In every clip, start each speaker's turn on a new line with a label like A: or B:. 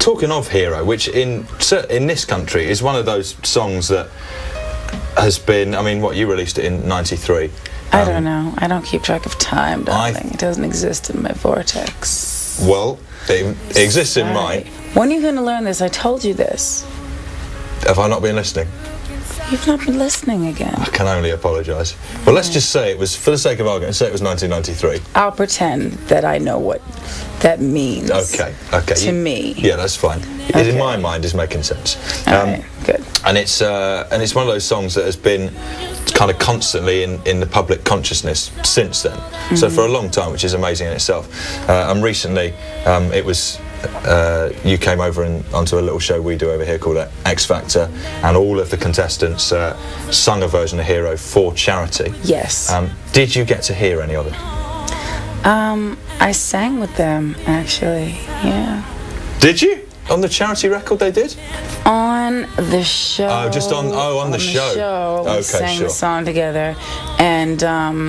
A: talking of Hero, which in this country is one of those songs that has been, I mean, what, you released it in '93?
B: I don't know. I don't keep track of time, darling. It doesn't exist in my vortex.
A: Well, it exists in mine.
B: When are you going to learn this? I told you this.
A: Have I not been listening?
B: You've not been listening again.
A: I can only apologise. Well, let's just say it was, for the sake of argument, say it was 1993.
B: I'll pretend that I know what that means.
A: Okay.
B: To me.
A: Yeah, that's fine.
B: Okay.
A: In my mind, it's making sense.
B: Alright, good.
A: And it's one of those songs that has been kind of constantly in the public consciousness since then. So for a long time, which is amazing in itself. And recently, it was. You came over onto a little show we do over here called X Factor, and all of the contestants sung a version of Hero for charity.
B: Yes.
A: Did you get to hear any of it?
B: I sang with them, actually, yeah.
A: Did you? On the charity record they did?
B: On the show.
A: Oh, just on the show.
B: We sang the song together, and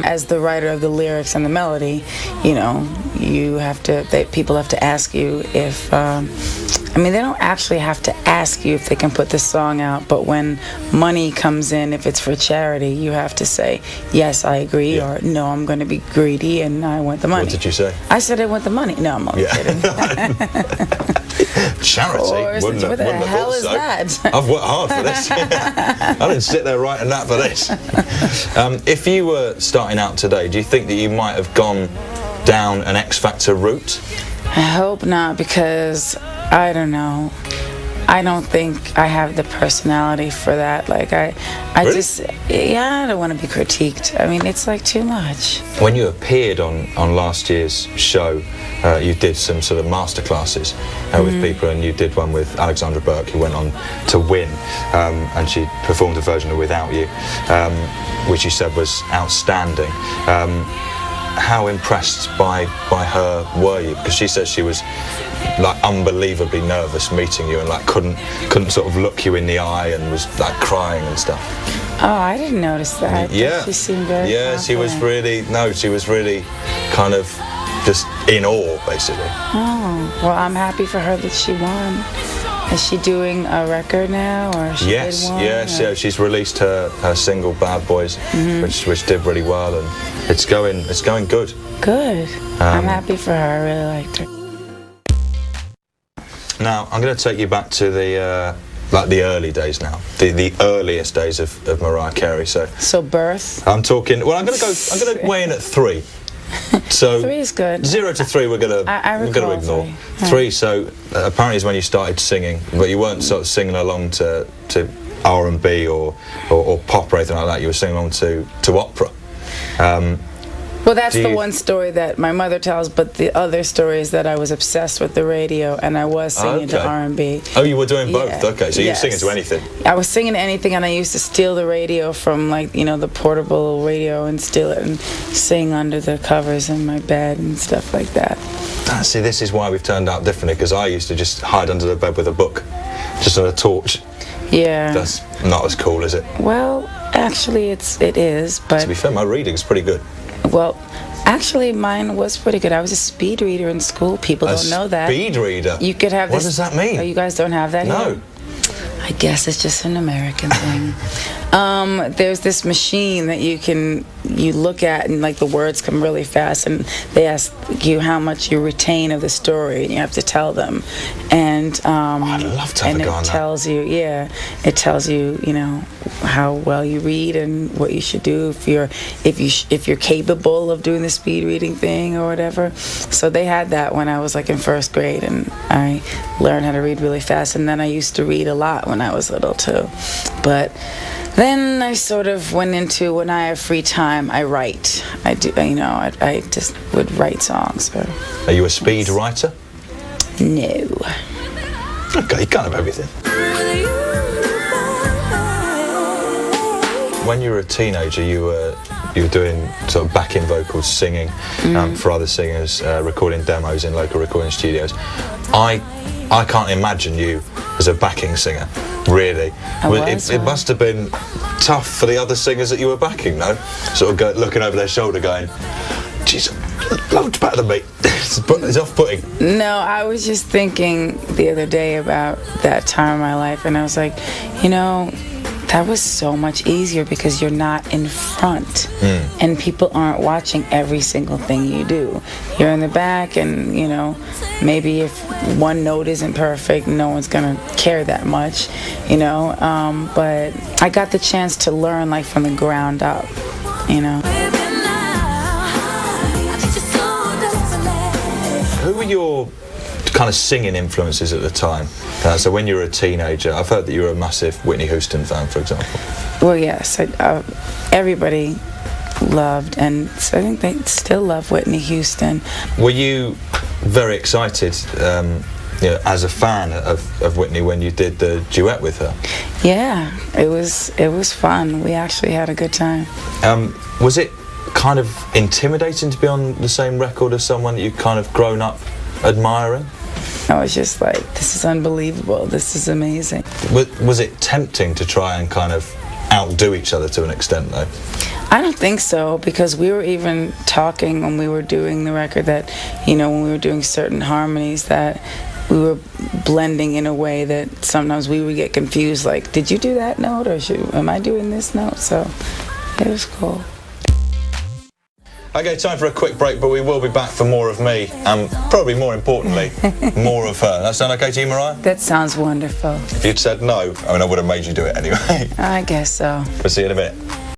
B: as the writer of the lyrics and the melody, you know, people have to ask you if, I mean, they don't actually have to ask you if they can put this song out, but when money comes in, if it's for charity, you have to say, yes, I agree, or no, I'm going to be greedy and I want the money.
A: What did you say?
B: I said I want the money. No, I'm only kidding.
A: Charity?
B: What the hell is that?
A: I've worked hard for this. I didn't sit there writing that for this. If you were starting out today, do you think that you might have gone down an X Factor route?
B: I hope not, because I don't know. I don't think I have the personality for that. Like I
A: Really?
B: I don't want to be critiqued. I mean, it's like too much.
A: When you appeared on last year's show, you did some sort of masterclasses with people, and you did one with Alexandra Burke, who went on to win, and she performed a version of Without You, which you said was outstanding. How impressed by her were you? Because she said she was like unbelievably nervous meeting you, and like couldn't sort of look you in the eye, and was like crying and stuff.
B: Oh, I didn't notice that.
A: Yeah,
B: she seemed very confident.
A: she was really kind of just in awe, basically.
B: Oh, well, I'm happy for her that she won. Is she doing a record now, or she did one?
A: Yeah, she's released her single Bad Boys, which did really well, and it's going good.
B: Good. I'm happy for her. I really liked her.
A: Now I'm going to take you back to the early days now, the earliest days of Mariah Carey. So
B: birth.
A: I'm talking. Well, I'm going to weigh in at 3. So
B: 3 is good.
A: 0 to 3 we're going to ignore. 3. So apparently is when you started singing, but you weren't sort of singing along to R&B or pop or anything like that. You were singing along to opera.
B: Well, that's the one story that my mother tells, but the other story is that I was obsessed with the radio, and I was singing to R&B.
A: Oh, you were doing both?
B: Yeah.
A: Okay, so you were singing to anything?
B: I was singing to anything, and I used to steal the radio from, like, you know, the portable radio, and steal it and sing under the covers in my bed and stuff like that.
A: See, this is why we've turned out differently, because I used to just hide under the bed with a book, just on a torch.
B: Yeah.
A: That's not as cool, is it?
B: Well, actually, it is, but...
A: To be fair, my reading's pretty good.
B: Well, actually, mine was pretty good. I was a speed reader in school. People don't know that.
A: Speed reader?
B: You could have this.
A: What does that mean?
B: Oh, you guys don't have that
A: No.
B: here? I guess it's just an American thing. There's this machine that you look at, and like the words come really fast, and they ask you how much you retain of the story, and you have to tell them. And
A: I'd love to have a go on that.
B: It tells you, you know, how well you read and what you should do if you're capable of doing the speed reading thing or whatever. So they had that when I was like in 1st grade, and I learned how to read really fast. And then I used to read a lot when I was little too. But then I sort of went into, when I have free time, I write. I do, you know, I just would write songs.
A: Are you a speed writer?
B: No.
A: Okay, you can't have everything. When you were a teenager, you were doing sort of backing vocals, singing for other singers, recording demos in local recording studios. I can't imagine you as a backing singer, really. It must have been tough for the other singers that you were backing, no? Sort of looking over their shoulder going, geez, loads better than me. It's off-putting.
B: No, I was just thinking the other day about that time of my life, and I was like, you know, that was so much easier because you're not in front, and people aren't watching every single thing you do. You're in the back, and you know, maybe if one note isn't perfect, no one's gonna care that much, you know. But I got the chance to learn like from the ground up, you know.
A: Who were your kind of singing influences at the time? So when you were a teenager, I've heard that you were a massive Whitney Houston fan, for example.
B: Well, yes, everybody loved, and I think they still love Whitney Houston.
A: Were you very excited, you know, as a fan of Whitney when you did the duet with her?
B: Yeah, it was fun. We actually had a good time.
A: Was it kind of intimidating to be on the same record as someone that you'd kind of grown up admiring?
B: I was just like, this is unbelievable, this is amazing.
A: Was it tempting to try and kind of outdo each other to an extent, though?
B: I don't think so, because we were even talking when we were doing the record that, you know, when we were doing certain harmonies, that we were blending in a way that sometimes we would get confused, like, did you do that note, or am I doing this note? So it was cool.
A: Okay, time for a quick break, but we will be back for more of me, and probably more importantly, more of her. That sound okay to you, Mariah?
B: That sounds wonderful.
A: If you'd said no, I mean, I would have made you do it anyway.
B: I guess so.
A: We'll see you in a minute.